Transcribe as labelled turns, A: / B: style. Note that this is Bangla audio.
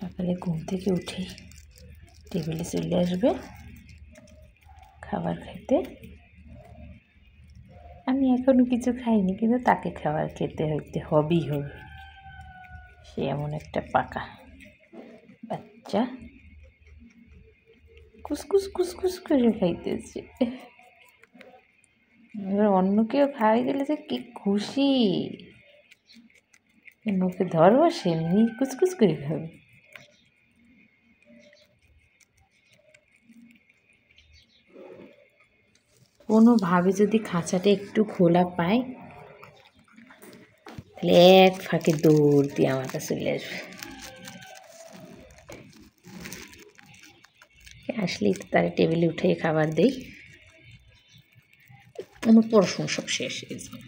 A: সকালে ঘুম থেকে উঠেই টেবিলে চলে আসবে খাবার খেতে। আমি এখনও কিছু খাইনি, কিন্তু তাকে খাবার খেতে হবেই হবে। সে এমন একটা পাকা বাচ্চা, কুসকুস কুসকুস করে খাইতেছে। এবার অন্য কেউ খাওয়াই দিলে যে কি খুশি, মুখে ধরবো সেমনি কুচকুচ করে খাবে। কোনোভাবে যদি খাঁচাটা একটু খোলা পায়, তাহলে এক ফাঁকে দৌড় দিয়ে আমার কাছে চলে আসবে। আসলেই তো তারা টেবিলে উঠে খাবার দেই। আমার পড়াশোনা সব শেষ হয়ে যায়।